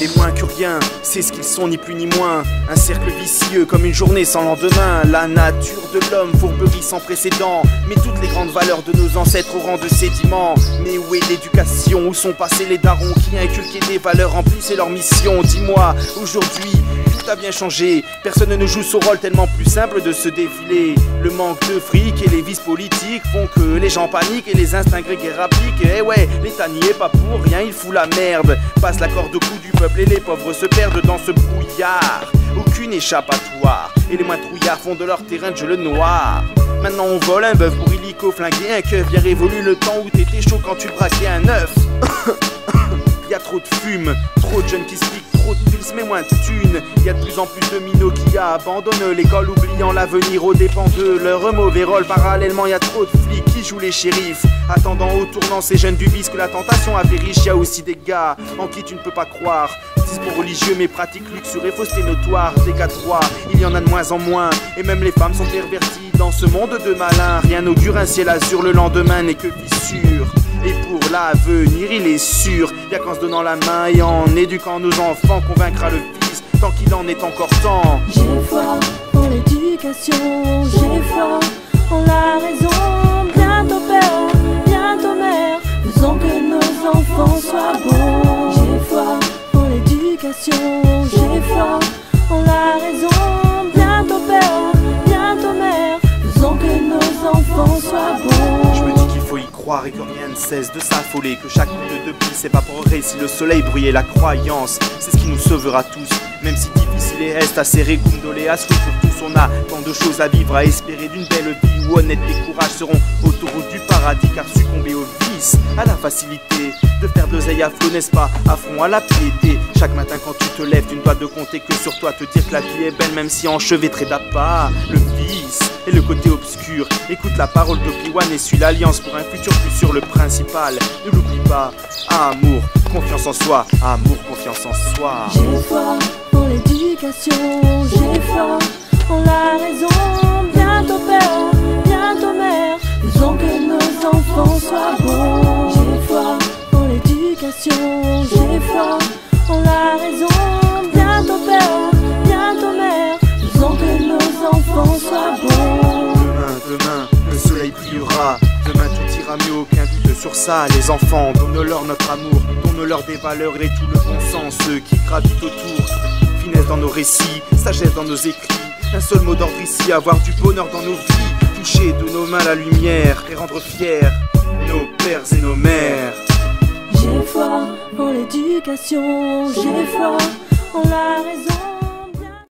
des moins que rien, c'est ce qu'ils sont ni plus ni moins. Un cercle vicieux comme une journée sans lendemain. La nature de l'homme, fourberie sans précédent. Mais toutes les grandes valeurs de nos ancêtres au rang de sédiments. Mais où est l'éducation? Où sont passés les darons qui inculquaient des valeurs, remplissaient leur mission? Dis-moi, aujourd'hui, tout a bien changé. Personne ne joue ce rôle tellement plus simple de se défiler. Le manque de fric et les vices politiques font que les gens paniquent et les instincts grégaires appliquent. Eh ouais, l'État n'y est pas pour rien, il fout la merde. Passe la corde au cou du peuple et les pauvres se perdent dans ce brouillard. Aucune échappatoire, et les moins trouillards font de leur terrain de jeu le noir. Maintenant on vole un bœuf pour illico flinguer un keuf. Bien révolu le temps où t'étais chaud quand tu braquais un œuf. Y'a trop de fume, trop de jeunes qui se piquent, trop de pils mais moins de thunes. Y'a de plus en plus de minots qui abandonnent l'école, oubliant l'avenir aux dépens de leur mauvais rôle. Parallèlement y'a trop de flics qui jouent les shérifs, attendant au tournant ces jeunes du vice que la tentation a fait riche. Y'a aussi des gars en qui tu ne peux pas croire, discours religieux mais pratiques luxure et fausseté notoire. Des gars droits, il y en a de moins en moins, et même les femmes sont perverties dans ce monde de malins. Rien n'augure un ciel azur, le lendemain n'est que fissure. Et pour l'avenir il est sûr, y'a qu'en se donnant la main et en éduquant nos enfants qu'on vaincra le vice, tant qu'il en est encore temps. J'ai foi en l'éducation, j'ai foi en la raison. Bientôt père, bientôt mère, faisons que nos enfants soient bons. J'ai foi en l'éducation, j'ai foi en la raison. Bientôt père, bientôt mère, faisons que nos enfants soient bons. Je me dis qu'il faut y croire et que rien ne cesse de s'affoler, que chaque goutte de pluie s'évaporerait si le soleil brûlait. La croyance, c'est ce qui nous sauvera tous, même si difficile et reste à serrer Gundoléas. Pour tous on a tant de choses à vivre, à espérer d'une belle vie où honnête et courage seront autoroute du paradis. Car succomber au vice, à la facilité de faire de l'oseille à flot, n'est-ce pas, affront à la piété. Chaque matin quand tu te lèves, tu ne dois de compter que sur toi, te dire que la vie est belle même si enchevêtrée d'appât. Le vice et le côté obscur, écoute la parole d'Obi-Wan et suis l'alliance pour un futur plus sûr. Le principal, ne l'oublie pas, amour, confiance en soi, amour, confiance en soi. J'ai foi en l'éducation, j'ai foi en la raison. Bientôt père, bientôt mère, faisons que nos enfants soient bons. J'ai foi en l'éducation, j'ai foi en la raison. Bientôt père, bientôt mère, faisons que nos enfants soient bons. Demain, le soleil brillera. Demain tout ira mieux, aucun doute sur ça. Les enfants, donne-leur notre amour, donne-leur des valeurs et tout le bon sens. Ceux qui gravitent autour, finesse dans nos récits, sagesse dans nos écrits. Un seul mot d'ordre ici, avoir du bonheur dans nos vies. Toucher de nos mains la lumière et rendre fiers nos pères et nos mères. J'ai foi en l'éducation, j'ai foi en la raison.